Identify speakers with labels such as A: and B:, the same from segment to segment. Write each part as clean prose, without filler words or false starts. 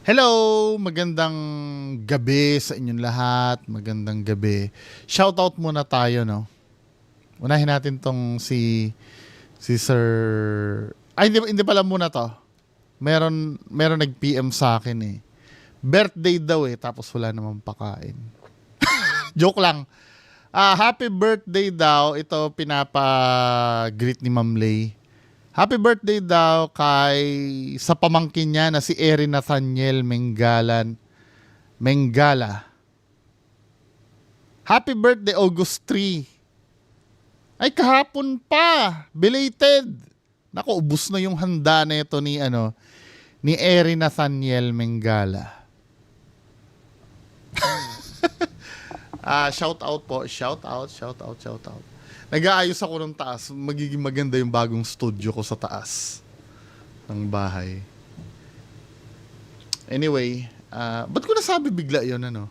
A: Hello! Magandang gabi sa inyong lahat. Magandang gabi. Shoutout muna tayo, no? Unahin natin tong si Sir... Ay, hindi pala muna to. Meron nag-PM sa akin eh. Birthday daw eh, tapos wala namang pakain. Joke lang. Happy birthday daw. Ito pinapa-greet ni Ma'am Lay. Happy birthday daw sa pamangkin niya na si Erin Nathaniel Mengala. Happy birthday August 3. Ay kahapon pa. Belated. Naku, ubus na yung handa na ito ni Erin Nathaniel Mengala. Shout out po. Shout out. Nag-aayos ako ng taas. Magiging maganda yung bagong studio ko sa taas ng bahay. Anyway, ba't ko nasabi bigla yun, ano?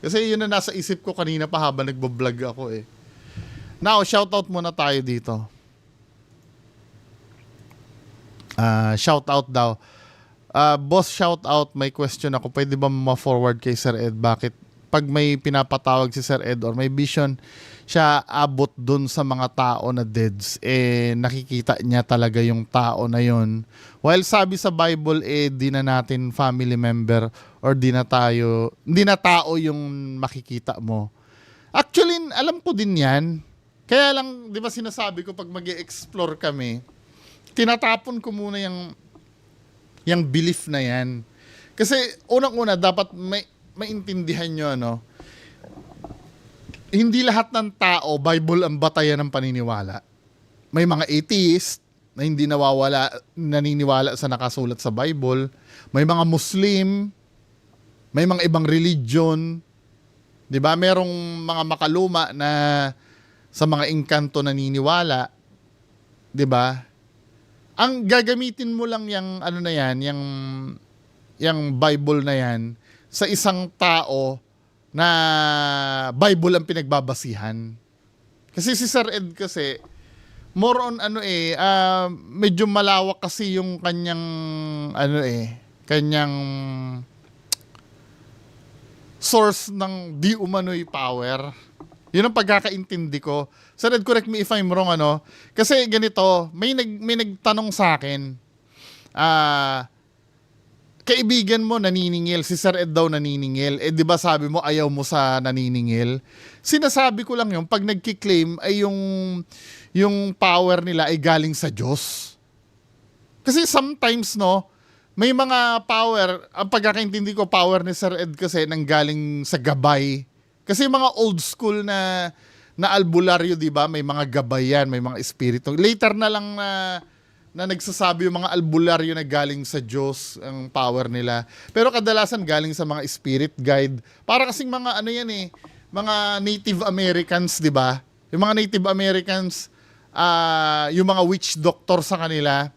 A: Kasi yun na nasa isip ko kanina pa habang nagbablog ako eh. Now, shoutout muna tayo dito. Shoutout daw. Boss, shoutout. May question ako. Pwede ba ma-forward kay Sir Ed? Bakit pag may pinapatawag si Sir Ed or may vision siya abot dun sa mga tao na deads, nakikita niya talaga yung tao na yun. While sabi sa Bible, di na natin family member or di na tao yung makikita mo. Actually, alam ko din yan. Kaya lang, di ba sinasabi ko pag mag-e-explore kami, tinatapon ko muna yung belief na yan. Kasi unang-una, dapat maintindihan nyo, hindi lahat ng tao, Bible ang batayan ng paniniwala. May mga atheist na hindi naniniwala sa nakasulat sa Bible. May mga Muslim, may mga ibang religion. 'Di ba? Merong mga makaluma na sa mga engkanto naniniwala. 'Di ba? Ang gagamitin mo lang yung Bible na yan sa isang tao na Bible ang pinagbabasihan. Kasi si Sir Ed kasi more on medyo malawak kasi yung kanyang source ng di umano'y power. Yun ang pagkakaintindi ko. Sir Ed, correct me if I'm wrong, Kasi ganito, may nagtanong sa akin, kaibigan mo naniningil, si Sir Ed daw naniningil. Di ba sabi mo ayaw mo sa naniningil? Sinasabi ko lang yung pag nagki-claim ay yung power nila ay galing sa Diyos. Kasi sometimes may mga power, ang pagkakaintindi ko power ni Sir Ed kasi nanggaling sa gabay. Kasi mga old school na albularyo, di ba? May mga gabay yan, may mga espiritu. Later na lang na nagsasabi yung mga albularyo na galing sa Diyos ang power nila. Pero kadalasan galing sa mga spirit guide. Para kasing mga mga Native Americans, di ba? Yung mga Native Americans, yung mga witch doctor sa kanila,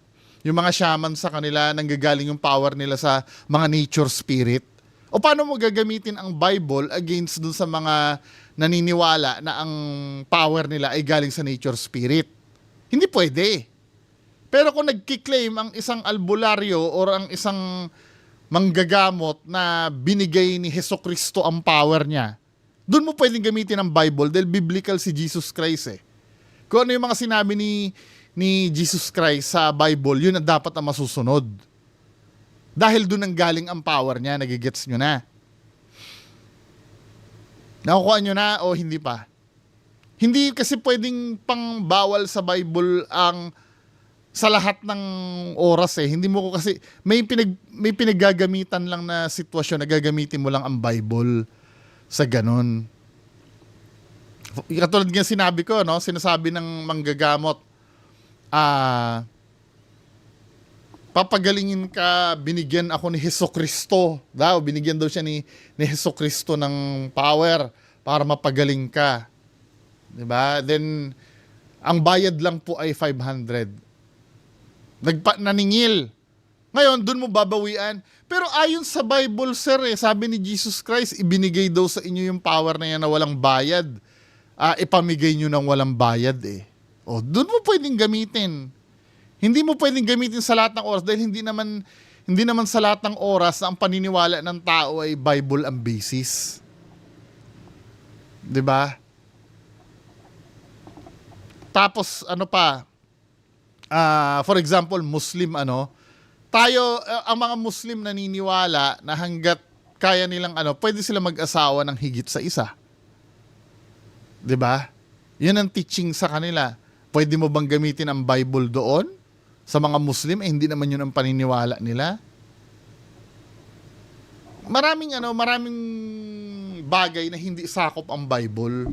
A: yung mga shaman sa kanila, nanggagaling yung power nila sa mga nature spirit. O paano mo gagamitin ang Bible against dun sa mga naniniwala na ang power nila ay galing sa nature spirit? Hindi pwede. Pero kung nagkiklaim ang isang albularyo or ang isang manggagamot na binigay ni Hesukristo ang power niya, doon mo pwedeng gamitin ang Bible dahil biblical si Jesus Christ eh. Kung ano yung mga sinabi ni Jesus Christ sa Bible, yun ang dapat ang masusunod. Dahil doon ang galing ang power niya, nagigets nyo na. Nakukuha nyo na o hindi pa? Hindi kasi pwedeng pangbawal sa Bible ang sa lahat ng oras eh. Hindi mo ko kasi may pinaggagamitan lang na sitwasyon na gagamitin mo lang ang Bible sa ganun. Katulad nga sinabi ko, sinasabi ng manggagamot, papagalingin ka, binigyan ako ni Hesukristo. Binigyan daw siya ni Hesukristo ng power para mapagaling ka. Diba? Then, ang bayad lang po ay 500. Naningil. Ngayon, dun mo babawian. Pero ayon sa Bible, sir, sabi ni Jesus Christ, ibinigay daw sa inyo yung power na yan na walang bayad. Ipamigay nyo ng walang bayad eh. O, dun mo pwedeng gamitin. Hindi mo pwedeng gamitin sa lahat ng oras dahil hindi Hindi naman sa lahat ng oras na ang paniniwala ng tao ay Bible ang basis. 'Di ba? Tapos ano pa, for example, Muslim tayo ang mga Muslim naniniwala na hangga't kaya nilang pwede sila mag-asawa ng higit sa isa. 'Di ba? 'Yun ang teaching sa kanila. Pwede mo bang gamitin ang Bible doon? Sa mga Muslim, hindi naman 'yun ang paniniwala nila. Maraming bagay na hindi sakop ang Bible.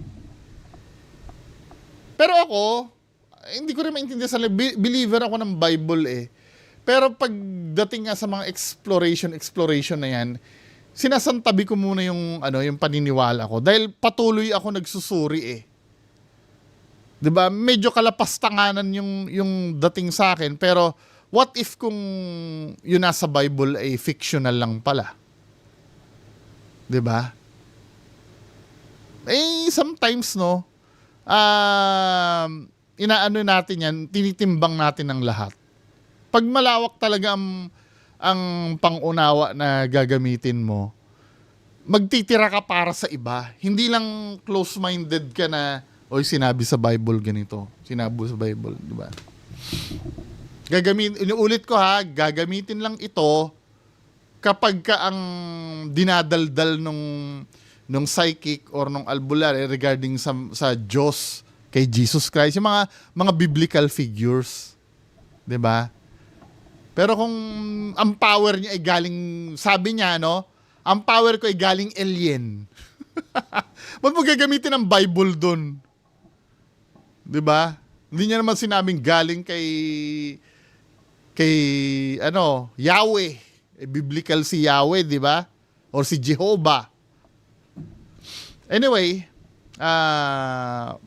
A: Pero ako, hindi ko rin maintindihan sa believer ako ng Bible eh. Pero pagdating nga sa mga exploration na yan, sinasantabi ko muna yung paniniwala ko dahil patuloy ako nagsusuri eh. 'Di ba? Medyo kalapastanganan yung dating sa akin, pero what if kung yun nasa Bible ay fictional lang pala? 'Di ba? Sometimes inaano natin yan, tinitimbang natin ang lahat. Pag malawak talaga ang pangunawa na gagamitin mo, magtitira ka para sa iba. Hindi lang close-minded ka na, oy, sinabi sa Bible ganito. Sinabi sa Bible, di ba? Inuulit ko gagamitin lang ito kapag ka ang dinadaldal nung psychic or nung albularyo regarding sa Diyos, kay Jesus Christ, yung mga biblical figures. 'Di ba? Pero kung ang power niya ay galing, sabi niya, ang power ko ay galing alien. Ba't mo gagamitin ang Bible dun? 'Di ba? Hindi niya naman sinabing galing kay Yahweh. Biblical si Yahweh, 'di ba? Or si Jehovah. Anyway,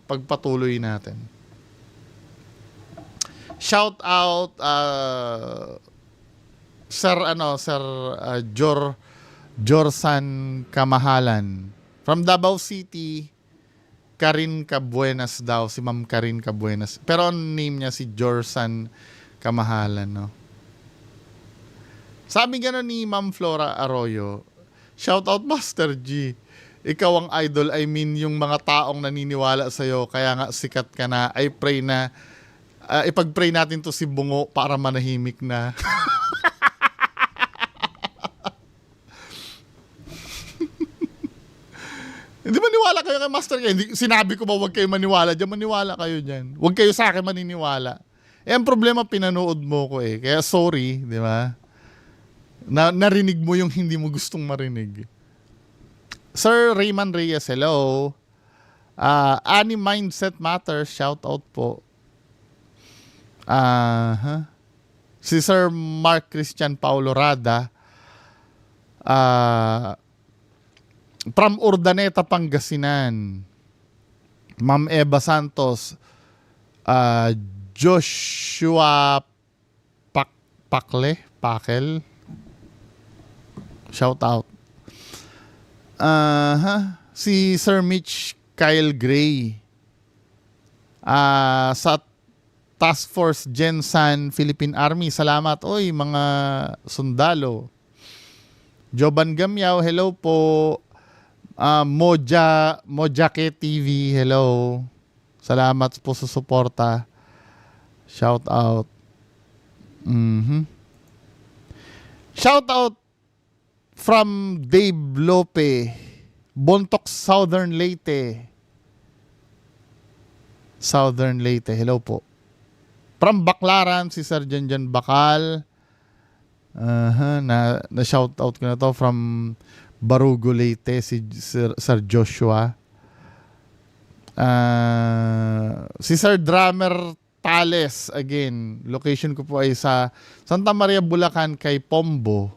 A: pagpatuloy natin. Shout out Sir Jorsan Kamahalan from Davao City. Karin Cabuenas daw, si Ma'am Karin Cabuenas. Pero ang name niya si Jorsan Kamahalan, no. Sabi gano'n ni Ma'am Flora Arroyo, shout out Master G. Ikaw ang idol, I mean yung mga taong naniniwala sa'yo, kaya nga sikat ka na. I pray na, ipag-pray natin to si Bungo para manahimik na. Hindi maniwala kayo kay Master K. Sinabi ko ba huwag kayo maniwala dyan? Maniwala kayo dyan. Huwag kayo sa akin maniniwala. Ang problema, pinanood mo ko eh. Kaya sorry, di ba? Narinig mo yung hindi mo gustong marinig. Sir Raymond Reyes, hello. Ani Mindset Matters, shout out po. Si Sir Mark Christian Paulo Rada, from Urdaneta, Pangasinan. Ma'am Eva Santos, Joshua Pakel, shout out. Si Sir Mitch Kyle Gray, sa Task Force Gensan Philippine Army, salamat. Oy, mga sundalo. Joban Gamyaw, hello po. Mojake TV, hello. Salamat po sa suporta. Shout out. Shout out from Dave Lope, Bontoc, Southern Leyte. Southern Leyte, hello po. From Baclaran, si Sir Janjan Bakal. Na shout out ko na to. From Barugo, Leyte, si Sir Joshua. Si Sir Drummer Tales, again, location ko po ay sa Santa Maria, Bulacan, kay Pombo.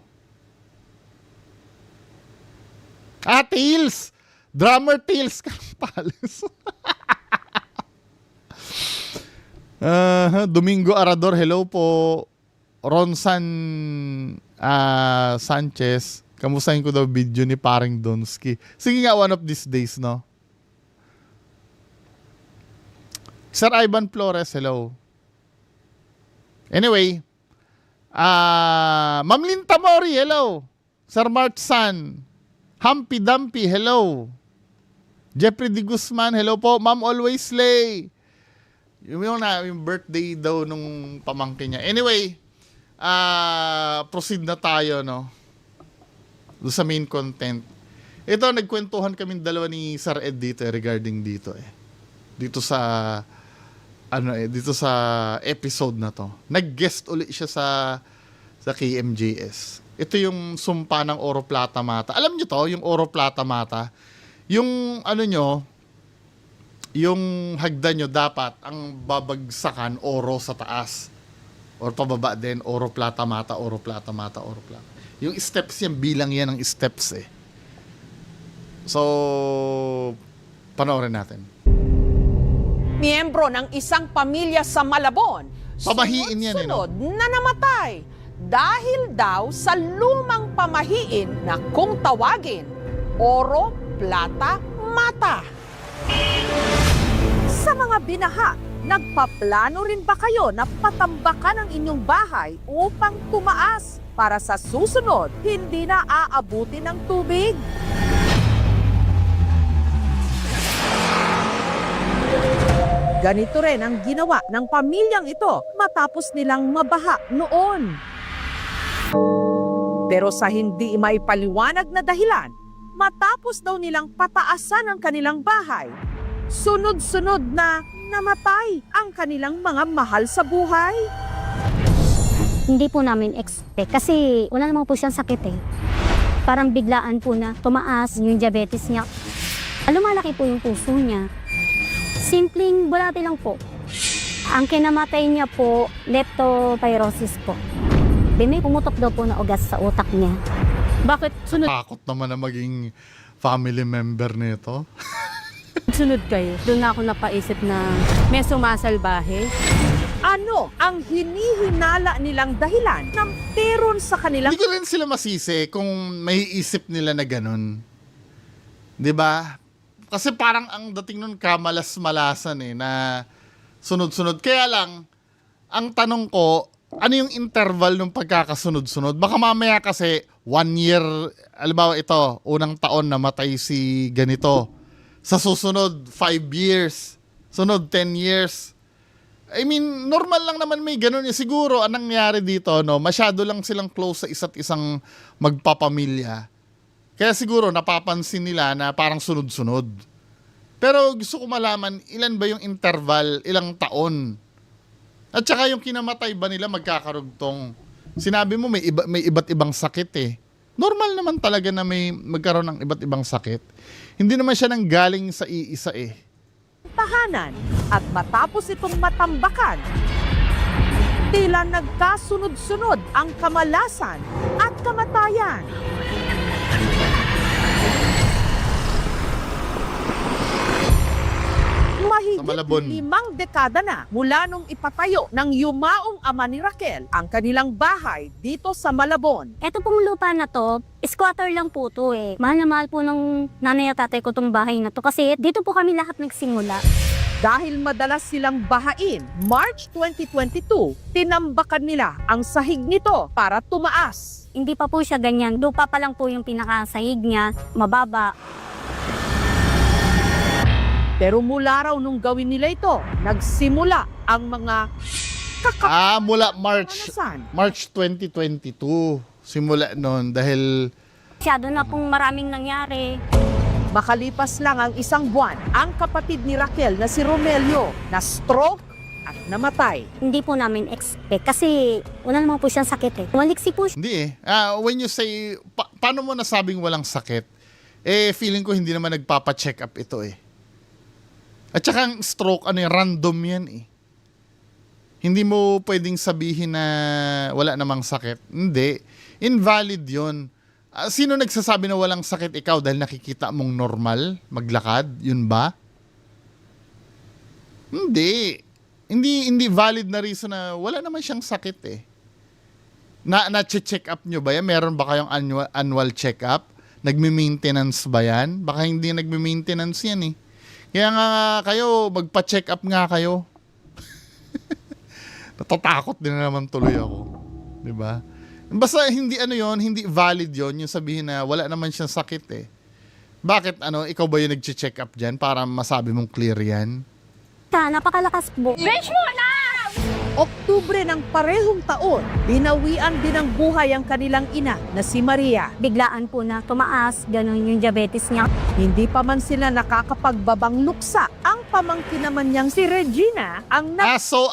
A: Tails! Drummer Tails Campales. Domingo Arador, hello po. Ronsan Sanchez, kamustahin ko daw video ni Paring Donsky. Sige nga, one of these days, no? Sir Ivan Flores, hello. Anyway, Ma'am Linta Mori, hello. Sir Mark San. Humpy Dumpy, hello. Jeffrey D. Guzman, hello po. Ma'am Always Slay. Yung birthday daw nung pamangkin niya. Anyway, proceed na tayo, no? Doon sa main content. Ito, nagkwentuhan kami dalawa ni Sir Ed dito regarding dito Dito sa dito sa episode na to. Nag-guest ulit siya sa KMJS. Ito yung sumpa ng Oro Plata Mata. Alam niyo to, yung Oro Plata Mata. Yung yung hagdan nyo dapat ang babagsakan oro sa taas. Or pababa din, Oro Plata Mata, Oro Plata Mata, Oro Plata. Yung steps yan, bilang yan ng steps So, panoorin natin.
B: Miyembro ng isang pamilya sa Malabon,
A: Pamahiin yan,
B: sunod na namatay dahil daw sa lumang pamahiin na kung tawagin, Oro Plata Mata. Sa mga binaha, nagpaplano rin ba kayo na patambakan ang inyong bahay upang tumaas para sa susunod hindi na aabutin ng tubig? Ganito rin ang ginawa ng pamilyang ito matapos nilang mabaha noon. Pero sa hindi maipaliwanag na dahilan, matapos daw nilang pataasan ang kanilang bahay, sunod-sunod na namatay ang kanilang mga mahal sa buhay.
C: Hindi po namin expect kasi wala naman po siyang sakit Parang biglaan po na tumaas yung diabetes niya. Lumalaki po yung puso niya. Simpleng bulate lang po. Ang kinamatay niya po, leptospirosis po. May pumutok daw po na ugas sa utak niya.
D: Bakit
A: Takot naman na maging family member nito.
D: sunod kayo? Doon na ako napaisip na may sumasalbahe.
B: Ano ang hinihinala nilang dahilan ng meron sa kanilang
A: Hindi ko rin sila masisi kung may isip nila na ganun. 'Di ba? Kasi parang ang dating nun kamalas-malasan na sunod-sunod. Kaya lang, ang tanong ko, ano yung interval ng pagkakasunod-sunod? Baka mamaya kasi 1 year, alam ito, unang taon namatay si ganito. Sa susunod, 5 years. Sunod, 10 years. I mean, normal lang naman may ganun. Siguro, anong nangyari dito, masyado lang silang close sa isa't isang magpapamilya. Kaya siguro, napapansin nila na parang sunod-sunod. Pero gusto ko malaman, ilan ba yung interval, ilang taon? At saka yung kinamatay ba nila magkakarugtong? Sinabi mo may iba't ibang sakit Normal naman talaga na may magkaroon ng iba't ibang sakit. Hindi naman siya nang galing sa iisa
B: tahanan at matapos itong matambakan, tila nagkasunod-sunod ang kamalasan at kamatayan.
A: Sa Malabon.
B: Mahigit 5 dekada na mula nung ipatayo ng yumaong ama ni Raquel ang kanilang bahay dito sa Malabon.
C: Ito pong lupa na to, squatter lang po to Mahal na mahal po ng nanay at tatay ko tong bahay na to kasi dito po kami lahat nagsimula.
B: Dahil madalas silang bahain, March 2022, tinambakan nila ang sahig nito para tumaas.
C: Hindi pa po siya ganyan. Lupa pa lang po yung pinakasahig niya, mababa.
B: Pero mula raw nung gawin nila ito, nagsimula ang mga
A: mula March 2022. Simula noon dahil
C: Masyado na pong maraming nangyari.
B: Makalipas lang ang 1 buwan, ang kapatid ni Raquel na si Romelio na stroke at namatay.
C: Hindi po namin expect kasi wala naman po siyang sakit Maliksi po siya.
A: hindi when you say, paano mo nasabing walang sakit? Feeling ko hindi naman nagpapa-check up ito At saka ang stroke, random yan Hindi mo pwedeng sabihin na wala namang sakit. Hindi. Invalid yun. Sino nagsasabi na walang sakit ikaw dahil nakikita mong normal maglakad? Yun ba? Hindi. Hindi valid na reason na wala naman siyang sakit Na-check up nyo ba yan? Meron ba kayong annual check-up? Nagme-maintenance ba yan? Baka hindi nagme-maintenance yan Kaya nga kayo, magpa-check up nga kayo. Natatakot din na naman tuloy ako. 'Di ba? Basta hindi ano yon, hindi valid yon yung sabihin na wala naman siyang sakit eh. Bakit ikaw ba yung nag-check up diyan para masabi mong clear yan?
C: Napakalakas po.
B: Oktubre ng parehong taon, binawian din ng buhay ang kanilang ina na si Maria.
C: Biglaan po na tumaas, ganun yung diabetes niya.
B: Hindi pa man sila nakakapagbabang luksa. Ang pamangkin naman niyang si Regina ang
A: So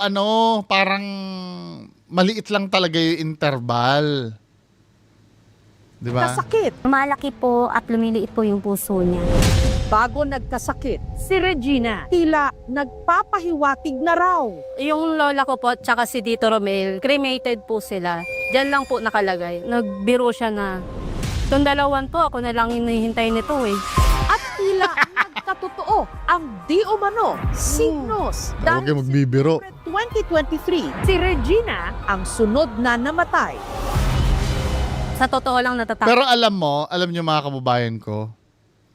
A: parang maliit lang talaga yung interval. 'Di ba?
B: nakasakit.
C: Lumalaki po at lumiliit po yung puso niya.
B: Bago nagkasakit, si Regina tila nagpapahiwatig na raw.
D: Yung lola ko po, tsaka si Tito Romel, cremated po sila. Diyan lang po nakalagay. Nagbiro siya na, itong dalawan po, ako na lang hinihintay nito eh.
B: At tila nagkatotoo ang di umano signos.
A: Huwag kayong magbibiro.
B: 2023, si Regina ang sunod na namatay.
D: Sa totoo lang natatakot.
A: Pero alam niyo mga kababayan ko,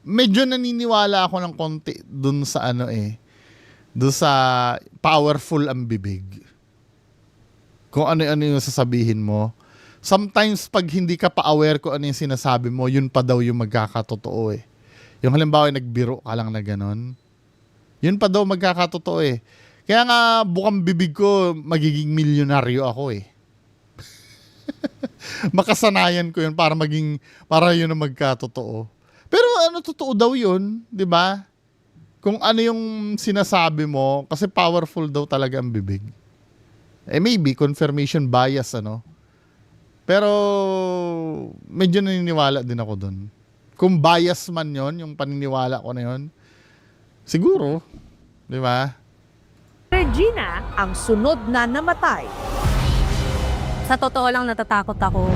A: medyo naniniwala ako ng konti dun sa dun sa powerful ang bibig. Kung ano-ano yung sasabihin mo. Sometimes pag hindi ka pa-aware kung ano yung sinasabi mo, yun pa daw yung magkakatotoo eh. Yung halimbawa nagbiro ka lang na ganon, yun pa daw magkakatotoo eh. Kaya nga bukang bibig ko, magiging milyonaryo ako eh. Makasanayan ko yun para yun ang magkatotoo. Pero totoo daw yun, di ba? Kung ano yung sinasabi mo, kasi powerful daw talaga ang bibig. Maybe, confirmation bias, Pero, medyo naniniwala din ako dun. Kung bias man yon, yung paniniwala ko na yon, siguro, di ba?
B: Regina ang sunod na namatay.
D: Sa totoo lang natatakot ako.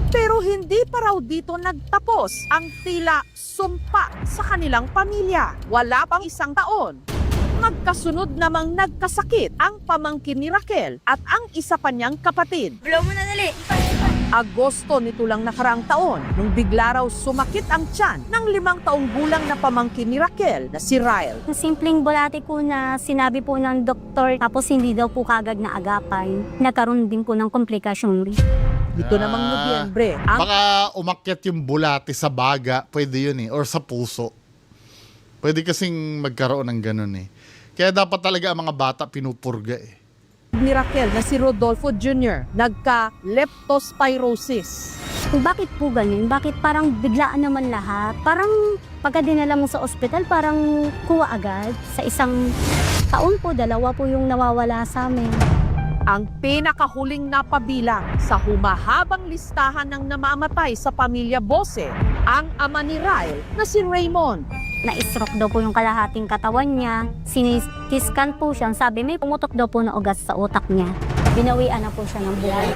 B: Pero hindi pa raw dito nagtapos ang tila sumpa sa kanilang pamilya. Wala pang isang taon. Magkasunod namang nagkasakit ang pamangkin ni Raquel at ang isa pa niyang kapatid.
C: Blow mo na dali.
B: Agosto nito lang nakaraang taon nung bigla raw sumakit ang tiyan ng 5 taong gulang na pamangkin ni Raquel na si Ryle.
C: Yung simpleng bulati ko na sinabi po ng doktor, tapos hindi daw po kagad na agapan. Nagkaroon din po ng komplikasyon.
B: Dito namang Nobyembre, ang
A: Baka umakyat yung bulati sa baga, pwede yun eh, or sa puso. Pwede kasing magkaroon ng ganun eh. Kaya dapat talaga ang mga bata pinupurga eh.
B: ni Raquel na si Rodolfo Jr. nagka-leptospirosis.
C: Bakit po ganun? Bakit parang biglaan naman lahat? Parang pagka dinala mo sa ospital, parang kuha agad. Sa isang taon po, 2 po yung nawawala sa amin.
B: Ang pinakahuling napabilang sa humahabang listahan ng namamatay sa pamilya Bose, ang ama ni Ryle na si Raymond.
C: Na-stroke daw po yung kalahating katawan niya. Siniscan po siya. Sabi, may pumutok daw po na ugat sa utak niya. Binawian na po siya ng buhay.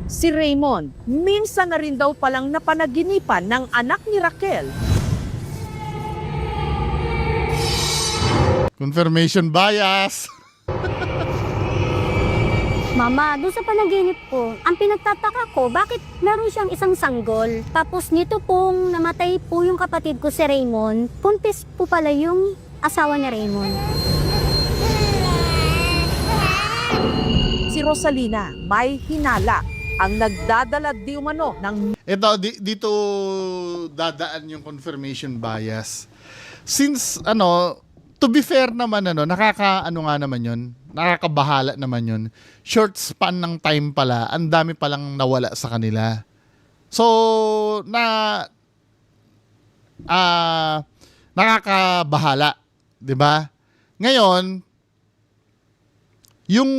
B: Si Raymond, minsan na rin daw palang napanaginipan ng anak ni Raquel.
A: Confirmation bias.
C: Mama, doon sa panaginip ko, ang pinagtataka ko, bakit meron siyang isang sanggol? Tapos nito pong namatay po yung kapatid ko si Raymond, puntis po pala yung asawa ni Raymond.
B: Si Rosalina, may hinala ang nagdadala di umano ng
A: Ito, dito dadaan yung confirmation bias. Since, to be fair naman, nakakabahala naman yun. Short span ng time pala, ang dami palang nawala sa kanila. So, nakakabahala, 'di ba? Ngayon, yung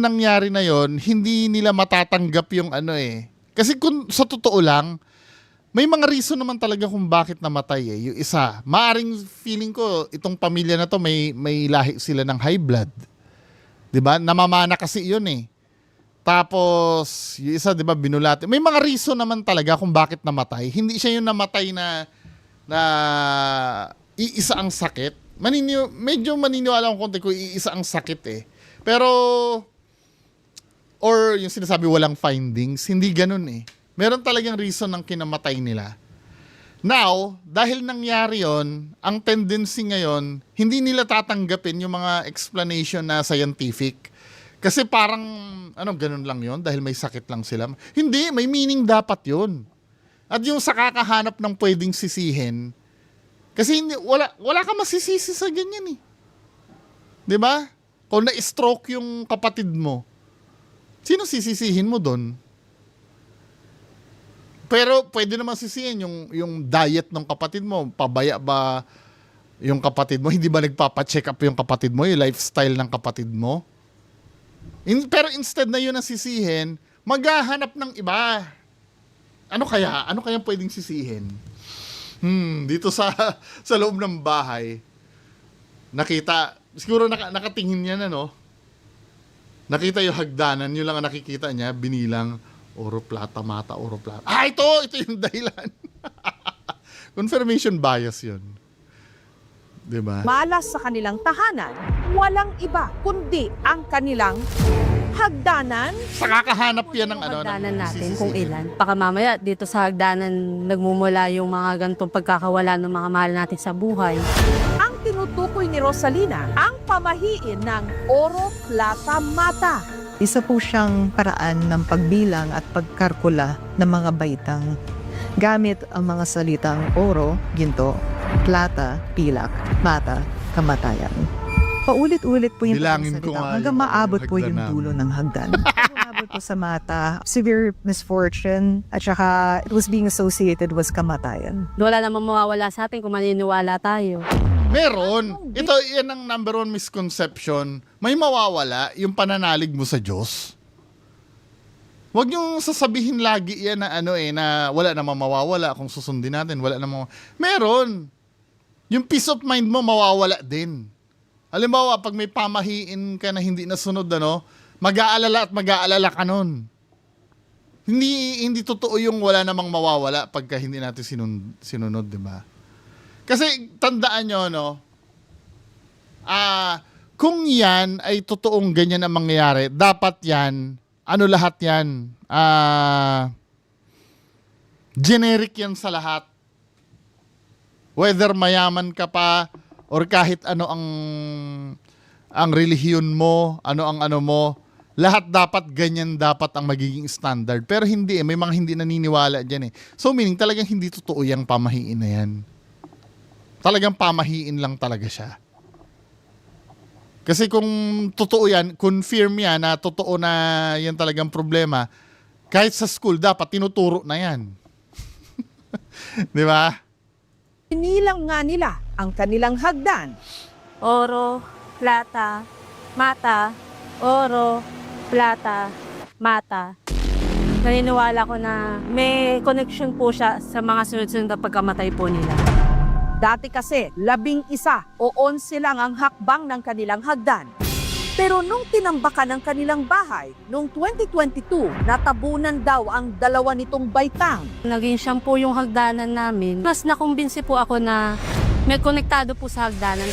A: nangyari na yon, hindi nila matatanggap yung Kasi kung sa totoo lang, may mga reason naman talaga kung bakit namatay eh. Yung isa, maaring feeling ko, itong pamilya na to, may lahi sila ng high blood. 'Di ba? Namamana kasi yun eh. Tapos, yung isa, 'di ba, binulati. May mga reason naman talaga kung bakit namatay. Hindi siya yung namatay na iisa ang sakit. Medyo maniniwala akong konti kung iisa ang sakit eh. Pero, or yung sinasabi walang findings, hindi ganun eh. Meron talagang reason ng kinamatay nila. Now, dahil nangyari yon, ang tendency ngayon, hindi nila tatanggapin yung mga explanation na scientific. Kasi parang, ganun lang yon dahil may sakit lang sila. Hindi, may meaning dapat yon. At yung sa kakahanap ng pwedeng sisihin, kasi wala ka masisisi sa ganyan eh. Di ba? Kung na-stroke yung kapatid mo, sino sisisihin mo doon? Pero pwede naman sisihin yung diet ng kapatid mo. Pabaya ba yung kapatid mo? Hindi ba nagpapacheck up yung kapatid mo? Yung lifestyle ng kapatid mo? Pero instead na yun ang sisihin, maghahanap ng iba. Ano kaya? Ano kaya pwedeng sisihin? Dito sa loob ng bahay, nakita, siguro nakatingin niya na, no? Nakita yung hagdanan, yun lang ang nakikita niya, binilang, oro, plata, mata, oro, plata. Ito yung dahilan. Confirmation bias yun. Diba?
B: Malas sa kanilang tahanan, walang iba kundi ang kanilang hagdanan.
A: Sa kakahanap yan ng
D: Hagdanan natin
A: sisisihin.
D: kung ilan. Baka mamaya dito sa hagdanan nagmumula yung mga ganitong pagkakawala ng mga mahal natin sa buhay.
B: Ang tinutukoy ni Rosalina, ang pamahiin ng oro, plata, mata.
E: Isa po siyang paraan ng pagbilang at pagkarkula ng mga baitang gamit ang mga salitang oro, ginto, plata, pilak, mata, kamatayan. Paulit-ulit po yung
A: Bilangin ko
E: pagsalita
A: nga
E: hanggang
A: yung
E: maabot po yung
A: hagdanan.
E: dulo ng hagdan. Maabot po sa mata, severe misfortune, at saka it was being associated was kamatayan.
D: Wala namang mawawala sa atin kung maniniwala tayo.
A: Meron. Ito, yan ang number one misconception. May mawawala yung pananalig mo sa Diyos. Huwag niyong sasabihin lagi yan na na wala namang mawawala kung susundin natin. Wala namang... Meron. Yung peace of mind mo mawawala din. Halimbawa, pag may pamahiin ka na hindi nasunod, mag-aalala at mag-aalala ka nun. Hindi totoo yung wala namang mawawala pagka hindi natin sinunod, di ba? Kasi tandaan nyo, kung yan ay totoong ganyan ang mangyayari, dapat yan, lahat yan, generic yan sa lahat. Whether mayaman ka pa, or kahit ano ang relihiyon mo, ang mo, lahat dapat ganyan dapat ang magiging standard. Pero hindi may mga hindi naniniwala dyan eh. So meaning talagang hindi totoo yung pamahiin na yan. Talagang pamahiin lang talaga siya. Kasi kung totoo yan, confirm yan na totoo na yan talagang problema, kahit sa school dapat tinuturo na yan. Di ba?
B: Inilang nga nila ang kanilang hagdan.
D: Oro, plata, mata, oro, plata, mata. Naniniwala ko na may connection po siya sa mga sunod-sunod na pagkamatay po nila.
B: Dati kasi, 11 o 11 lang ang hakbang ng kanilang hagdan. Pero nung tinambakan ng kanilang bahay, noong 2022, natabunan daw ang 2 nitong baitang.
D: Naging siyam po yung hagdanan namin. Mas nakumbinsi po ako na may konektado po sa hagdanan.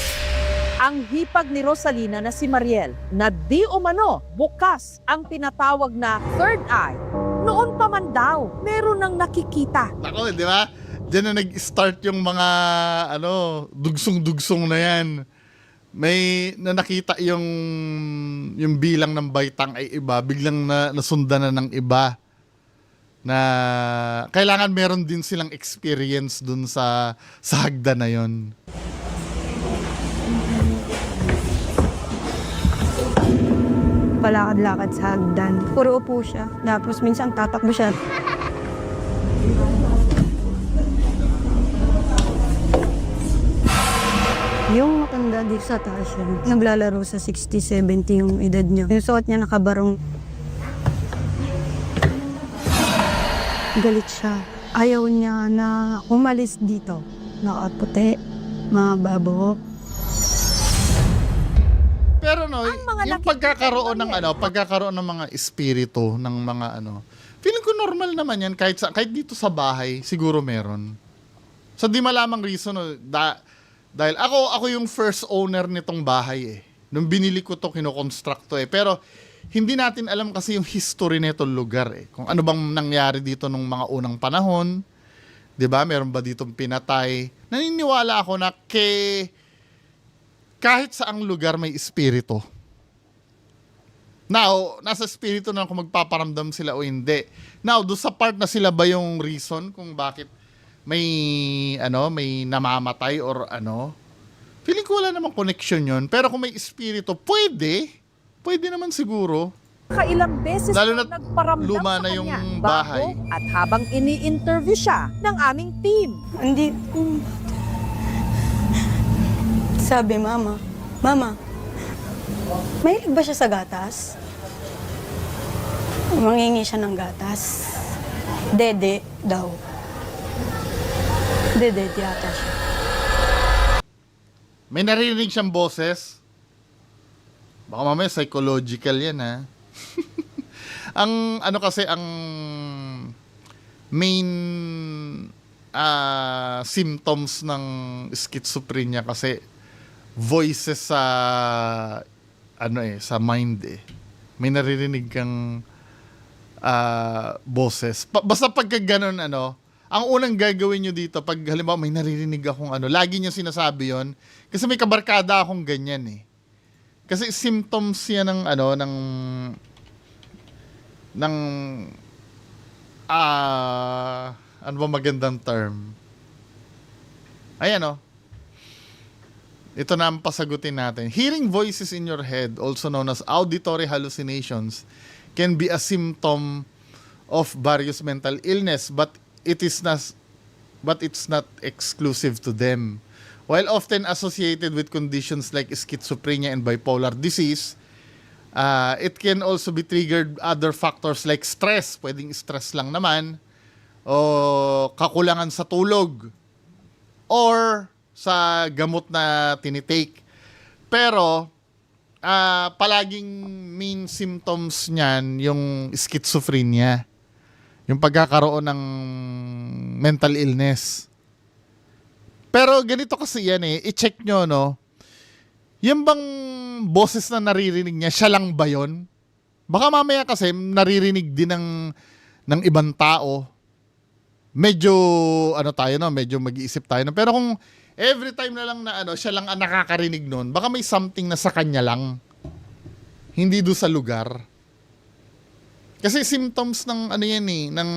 B: Ang hipag ni Rosalina na si Mariel na di umano bukas ang tinatawag na third eye. Noon pa man daw, meron nang nakikita.
A: Ako, di ba? Diyan na nag-start yung mga dugsong-dugsong na yan. May nakita yung bilang ng baitang ay iba, biglang nasundan na ng iba. Na kailangan meron din silang experience dun sa hagdan na yon.
F: Palakad-lakad sa hagdan. Puro upo siya. Tapos minsan tatakbo siya. Yung matanda dito sa taas yun, naglalaro sa 60, 70 yung edad niya. Yung suot niya nakabarong. Galit siya. Ayaw niya na umalis dito. Nakaputi, mababo.
A: Pero
B: Ang mga
A: yung pagkakaroon ng mga espiritu, ng mga feeling ko normal naman yan kahit dito sa bahay, siguro meron. So di malamang reason, dahil ako yung first owner nitong bahay eh. Nung binili ko to, kinoconstruct to eh. Pero hindi natin alam kasi yung history nitong lugar eh. Kung ano bang nangyari dito nung mga unang panahon. 'Di ba? Meron ba ditong pinatay? Naniniwala ako na kahit saang lugar may espiritu. Now, nasa espiritu na kung magpaparamdam sila o hindi. Now, doon sa part na sila ba yung reason kung bakit may namamatay or ano? Feeling ko wala namang connection yun. Pero kung may espiritu, pwede naman siguro.
B: Kailang beses
A: Lalo
B: na
A: na't
B: nagparamdam
A: luma
B: sa
A: na yung
B: kanya
A: bahay.
B: bago at habang ini-interview siya ng aming team.
F: Hindi. Sabi mama, mahilig ba siya sa gatas? Mangingi siya ng gatas. Dede daw. Dede yata siya.
A: May narinig siyang boses. Baka mamaya psychological yan, ha? Ang main symptoms ng schizophrenia kasi voices sa sa mind eh. May naririnig kang boses. Basta pagka ganun ang unang gagawin nyo dito pag halimbawa may naririnig akong lagi nyo sinasabi yon kasi may kabarkada akong ganyan eh. Kasi symptoms yan ng ano ba magandang term? Ayan ito na ang pasagutin natin. Hearing voices in your head, also known as auditory hallucinations, can be a symptom of various mental illness, but it's not exclusive to them. While often associated with conditions like schizophrenia and bipolar disease, it can also be triggered other factors like stress. Pwedeng stress lang naman, o kakulangan sa tulog, or sa gamot na tinitake. Pero, palaging main symptoms niyan yung schizophrenia. Yung pagkakaroon ng mental illness. Pero ganito kasi yan i-check nyo yung bang boses na naririnig niya, siya lang ba yun? Baka mamaya kasi naririnig din ng ibang tao. Medyo medyo mag-iisip tayo pero kung every time na lang na siya lang ang nakakarinig nun, baka may something na sa kanya lang. Hindi do sa lugar. Kasi symptoms ng ng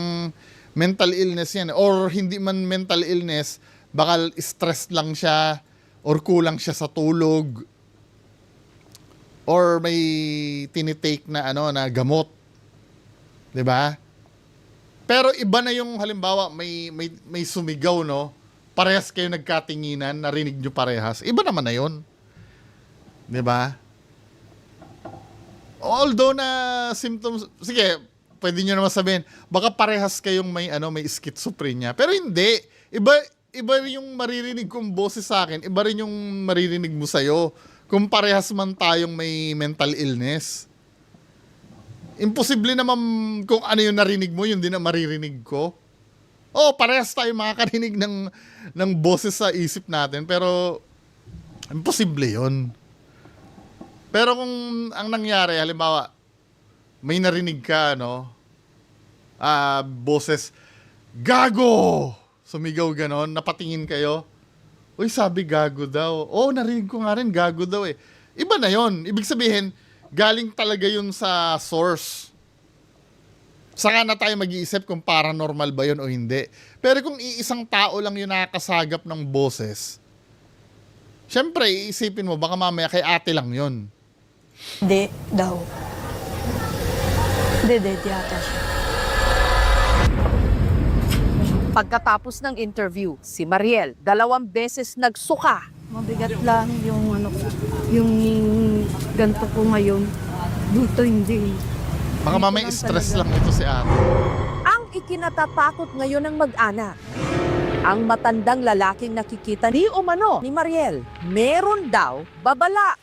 A: mental illness yan. Or hindi man mental illness, baka stressed lang siya, or kulang siya sa tulog, or may tinitake na na gamot. 'Di ba? Pero iba na yung halimbawa may sumigaw parehas kayo nagkatinginan, narinig nyo parehas. Iba naman na 'yon. 'Di ba? Although na symptoms, sige, pwede nyo naman sabihin, baka parehas kayong may schizophrenia. Pero hindi. Iba yung maririnig kong boses sa akin, iba rin yung maririnig mo sa'yo. Kung parehas man tayong may mental illness. Imposible naman kung ano yung narinig mo, yun din ang maririnig ko. Parehas tayo makakarinig ng boses sa isip natin, pero imposible yun. Pero kung ang nangyari, halimbawa, may narinig ka, boses, gago! Sumigaw ganon, napatingin kayo. Uy, sabi gago daw. Narinig ko nga rin, gago daw eh. Iba na yon. Ibig sabihin, galing talaga yun sa source. Saka na tayo mag-iisip kung paranormal ba yun o hindi. Pero kung iisang tao lang yun nakakasagap ng boses, syempre, iisipin mo, baka mamaya kay ate lang yun.
F: De daw. Dede yata siya.
B: Pagkatapos ng interview, si Mariel 2 beses nagsuka.
F: Mabigat lang yung yung ganto ko ngayon. Dito hindi.
A: Baka mamaya stress lang ito si ate.
B: Ang ikinatatakot ngayon ng mag-anak. Ang matandang lalaking nakikita ni umano ni Mariel, meron daw babala.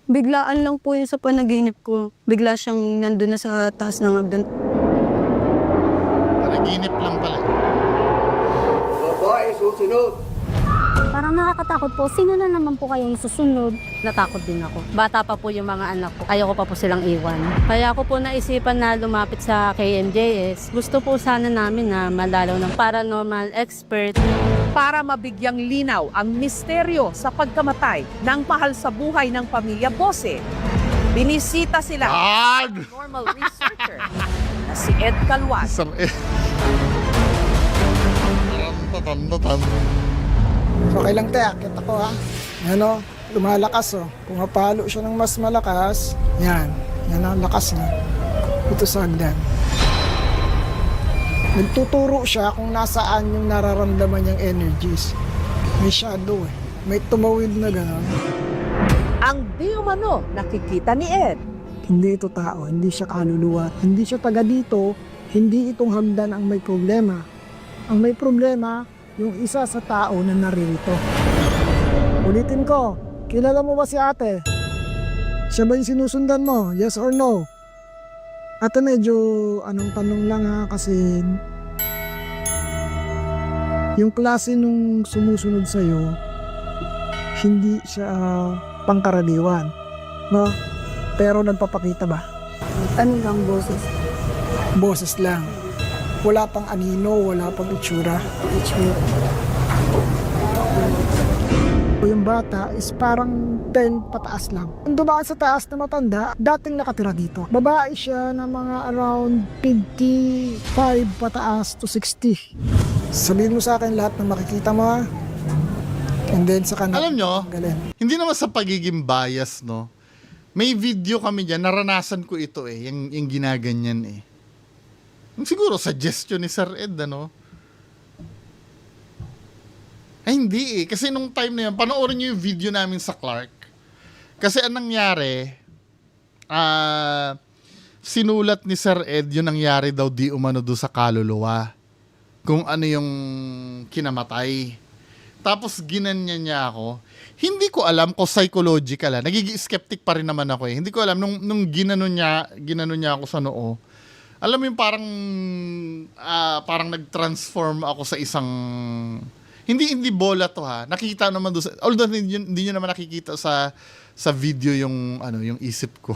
F: Biglaan lang po yun sa panaginip ko. Bigla siyang nandun na sa taas ng hagdan.
A: Panaginip lang pala.
C: Parang nakakatakot po. Sino na naman po kayong susunod?
D: Natakot din ako. Bata pa po yung mga anak ko. Ayaw ko pa po silang iwan. Kaya ako po naisipan na lumapit sa KMJS. Gusto po sana namin na malalaw ng paranormal expert
B: Para mabigyang linaw ang misteryo sa pagkamatay ng mahal sa buhay ng pamilya Bose, binisita sila
A: Yan!
B: ng normal researcher na si Ed Calwas.
A: Sir Ed. Tan.
G: Okay lang te, akit ako ha. Ano, lumalakas oh. Pumapalo siya ng mas malakas. Yan ang lakas niya. Ito sa hagdan. Nagtuturo siya kung nasaan yung nararamdaman niyang energies. May shadow eh. May tumawid na gano'n.
B: Ang di umano nakikita ni Ed.
G: Hindi ito tao, hindi siya kaluluwa. Hindi siya taga dito, hindi itong hagdan ang may problema. Ang may problema, yung isa sa tao na naririto. Ulitin ko, kilala mo ba si ate? Siya ba yung sinusundan mo? Yes or no? Ate, medyo anong tanong lang ha, kasi yung klase nung sumusunod sa'yo, hindi siya pangkaraniwan. No? Pero nagpapakita ba?
F: Ano lang boses?
G: Boses lang. Wala pang anino, wala pang itsura. Yung bata is parang 10 pataas lang. Ang dumaan sa taas na matanda, dating nakatira dito. Babae siya na mga around 55 pataas to 60. Sabihin mo sa akin lahat ng makikita mo ha. And then sa kanila.
A: Alam nyo,
G: Galing.
A: hindi naman sa pagiging bias, no? May video kami dyan, naranasan ko ito eh, yung ginaganyan eh. Siguro suggestion ni Sir Ed, ano? Ay, hindi eh. Kasi nung time na yun, panoorin nyo yung video namin sa Clark. Kasi anong nangyari, sinulat ni Sir Ed yung nangyari daw di umano doon sa kaluluwa. Kung ano yung kinamatay. Tapos ginanyan niya ako. Hindi ko alam kung psychological. Nagiging skeptic pa rin naman ako eh. Hindi ko alam, nung ginanon niya ako sa noo. Alam mo yung parang nag-transform ako sa isang... Hindi bola to ha. Nakita naman doon sa... Although hindi nyo naman nakikita sa video yung isip ko.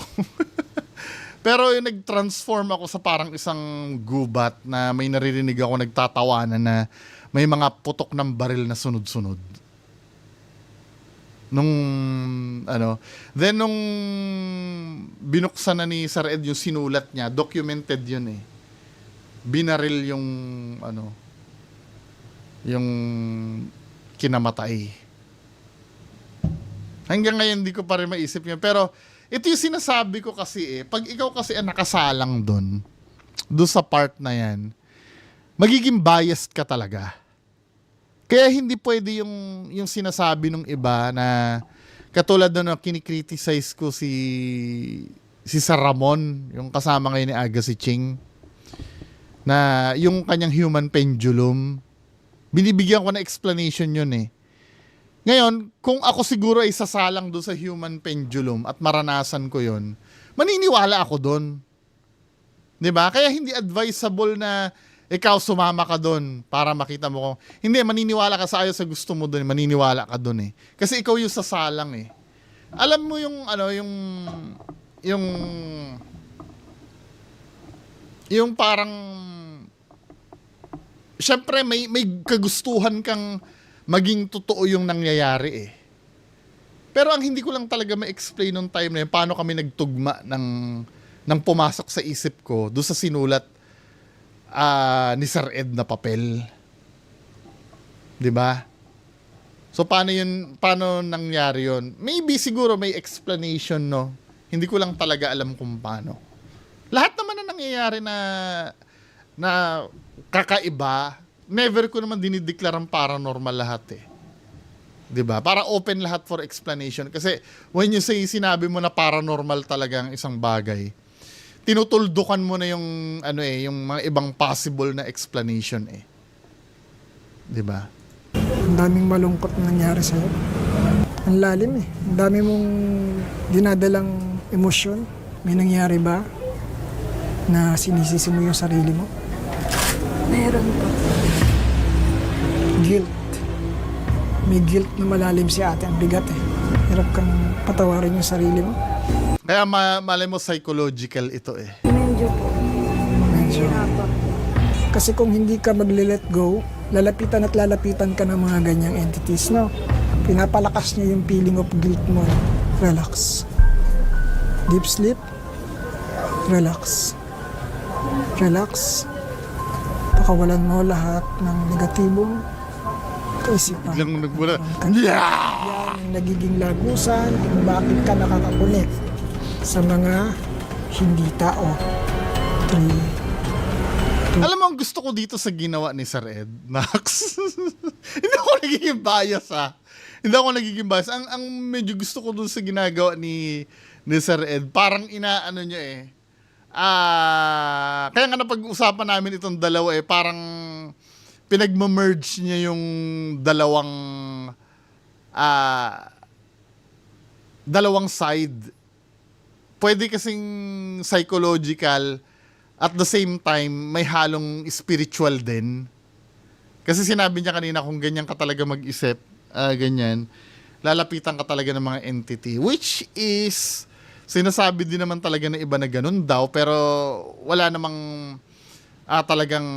A: Pero yung nag-transform ako sa parang isang gubat na may naririnig ako nagtatawanan na may mga putok ng baril na sunod-sunod. Then nung binuksan na ni Sir Ed yung sinulat niya, documented yun eh. Binaril yung yung kinamatay. Hanggang ngayon hindi ko pa rin maisip yun. Pero ito yung sinasabi ko kasi eh, pag ikaw kasi ang nakasalang doon sa part na yan, magiging biased ka talaga. Kaya hindi pwede yung sinasabi ng iba na katulad na kinikriticize ko si Sir Ramon, yung kasama ngayon ni Aga si Ching, na yung kanyang human pendulum, binibigyan ko na explanation yun eh. Ngayon, kung ako siguro ay sasalang doon sa human pendulum at maranasan ko yun, maniniwala ako doon. 'Di ba? Kaya hindi advisable na ikaw sumama ka doon para makita mo kung... Hindi, maniniwala ka sa ayaw sa gusto mo doon, maniniwala ka doon eh. Kasi ikaw yung sasalang eh. Alam mo yung yung parang... Siyempre, may kagustuhan kang maging totoo yung nangyayari eh. Pero ang hindi ko lang talaga ma-explain nung time na yun, paano kami nagtugma ng pumasok sa isip ko doon sa sinulat ni Sir Ed na papel. 'Di ba? So paano nangyari 'yon? Maybe siguro may explanation, no. Hindi ko lang talaga alam kung paano. Lahat naman na nangyayari na kakaiba, never ko naman dinideklarang paranormal lahat eh. 'Di ba? Para open lahat for explanation kasi when you say sinabi mo na paranormal talaga ang isang bagay, tinutuldukan mo na yung yung mga ibang possible na explanation eh. 'Di ba?
G: Ang daming malungkot na nangyari sa'yo. Ang lalim eh. Ang dami mong dinadalang emosyon. May nangyari ba na sinisisi mo yung sarili mo?
F: Meron po.
G: Guilt. May guilt na malalim si ate. Ang bigat eh. Hirap kang patawarin yung sarili mo.
A: Kaya malay mo psychological ito eh.
F: Medyo po.
G: Medyo.
F: Hirap po.
G: Kasi kung hindi ka magle-let go, lalapitan at lalapitan ka ng mga ganyang entities, no? Pinapalakas niya yung feeling of guilt mo. Relax. Deep sleep. Relax. Relax. Pakawalan mo lahat ng negatibong kaisipan.
A: Biglang nagmula.
G: Yan ang nagiging lagusan kung bakit ka nakakakunik sa mga hindi tao. 3.
A: Alam mo, ang gusto ko dito sa ginawa ni Sir Ed, Max. Hindi ako nagiging bias, ha. Hindi ako nagiging bias. Ang medyo gusto ko dun sa ginagawa ni Sir Ed, parang inaano niya eh. Kaya nga napag-usapan namin itong dalawa eh, parang pinagmamerge niya yung dalawang side. Pwede kasing psychological, at the same time, may halong spiritual din. Kasi sinabi niya kanina, kung ganyan ka talaga mag-isip, ganyan, lalapitan ka talaga ng mga entity. Which is, sinasabi din naman talaga na iba na ganun daw, pero wala namang talagang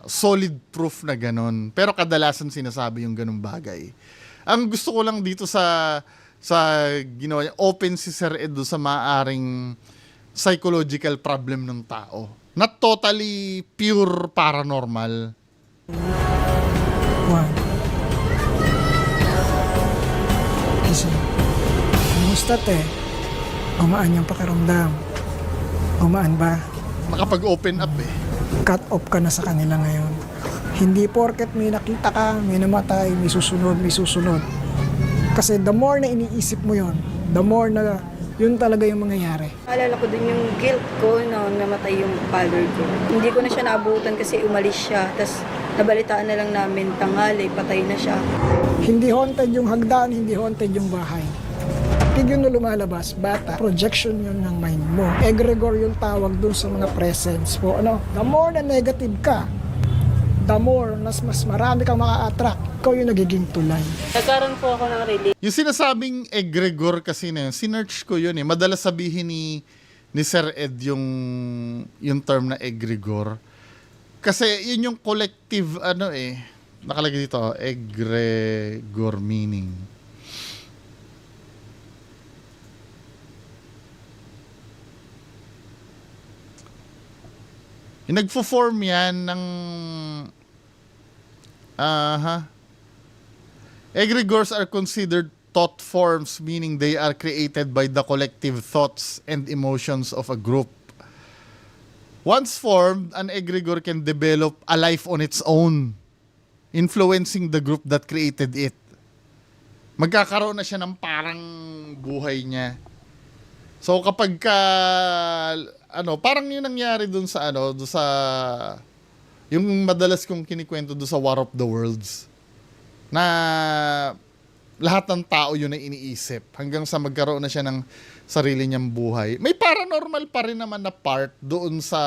A: solid proof na ganun. Pero kadalasan sinasabi yung ganung bagay. Ang gusto ko lang dito sa ginawa niya, open si Sir Edo sa maaring psychological problem ng tao. Not totally pure paranormal.
G: 1. Gising. Kumusta, te? Gumaan yung pakiramdam. Gumaan ba?
A: Nakapag-open up eh.
G: Cut off ka na sa kanila ngayon. Hindi porket may nakita ka, may namatay, may susunod. Kasi the more na iniisip mo yon, the more na yun talaga yung mangyayari.
H: Alala ko din yung guilt ko na namatay yung father ko. Hindi ko na siya naabutan kasi umalis siya. Tapos nabalitaan na lang namin tanghali, patay na siya.
G: Hindi haunted yung hagdan, hindi haunted yung bahay. Pag yun na lumalabas, bata, projection yun ng mind mo. Egregor yung tawag dun sa mga presence mo. The more na negative ka, the more mas marami kang maka-attract. Ikaw yung nagiging tulay.
D: Nagkaroon po ako ng relief.
A: Yung sinasabing egregor kasi na yun, sinerch ko yun eh. Madalas sabihin ni Sir Ed yung term na egregor. Kasi yun yung collective, nakalagay dito, egregor meaning. Yung nagfo-form yan ng egregores are considered thought forms, meaning they are created by the collective thoughts and emotions of a group. Once formed, an egregore can develop a life on its own, influencing the group that created it. Magkakaroon na siya ng parang buhay niya. So kapag parang yun nangyari dun sa yung madalas kong kinikwento dun sa War of the Worlds, na lahat ng tao yun na iniisip hanggang sa magkaroon na siya ng sarili niyang buhay. May paranormal pa rin naman na part doon sa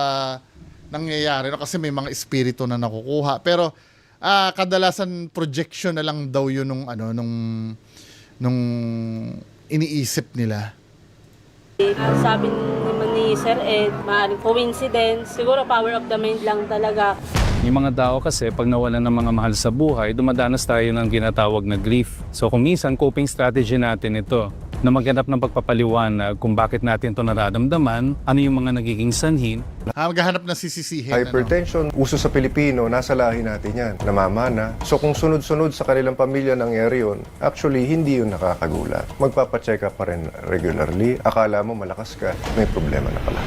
A: nangyayari, kasi may mga espiritu na nakukuha. Pero kadalasan projection na lang daw yun nung iniisip nila.
D: Sabi naman ni Sir Ed, maaaring coincidence, siguro power of the mind lang talaga.
I: Yung mga tao kasi, pag nawalan ng mga mahal sa buhay, dumadanas tayo ng ginatawag na grief. So kung minsan, coping strategy natin ito, na maghanap ng pagpapaliwanag kung bakit natin ito nararamdaman, ano yung mga nagiging sanhin.
A: Maghahanap na sisisihin.
J: Hypertension, uso sa Pilipino, nasa lahi natin yan, namamana. So kung sunod-sunod sa kanilang pamilya nangyari yun, actually hindi yun nakakagulat. Magpapacheck up pa rin regularly, akala mo malakas ka, may problema na pala.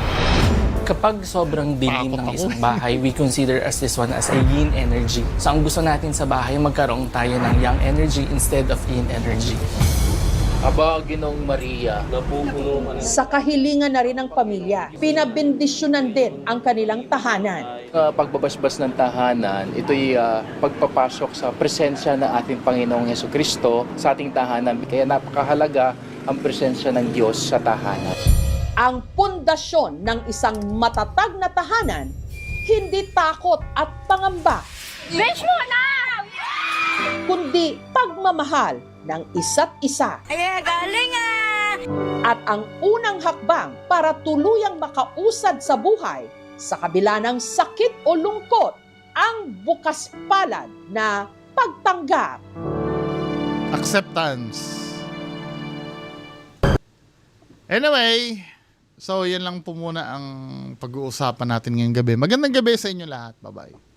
K: Kapag sobrang dilim ng isang bahay, we consider as this one as a yin energy. So ang gusto natin sa bahay, magkaroon tayo ng yang energy instead of yin energy.
L: Aba, Ginoong Maria, napupuno ka na.
B: Sa kahilingan na rin ng pamilya, pinabendisyonan din ang kanilang tahanan.
L: Pagbabasbas ng tahanan, ito'y pagpapasok sa presensya ng ating Panginoong Hesukristo sa ating tahanan. Kaya napakahalaga ang presensya ng Diyos sa tahanan.
B: Ang pundasyon ng isang matatag na tahanan, hindi takot at pangamba, kundi pagmamahal ng isa't isa. At ang unang hakbang para tuluyang makausad sa buhay sa kabila ng sakit o lungkot ang bukas palad na pagtanggap.
A: Acceptance. Anyway, so yan lang po muna ang pag-uusapan natin ngayong gabi. Magandang gabi sa inyo lahat. Bye-bye.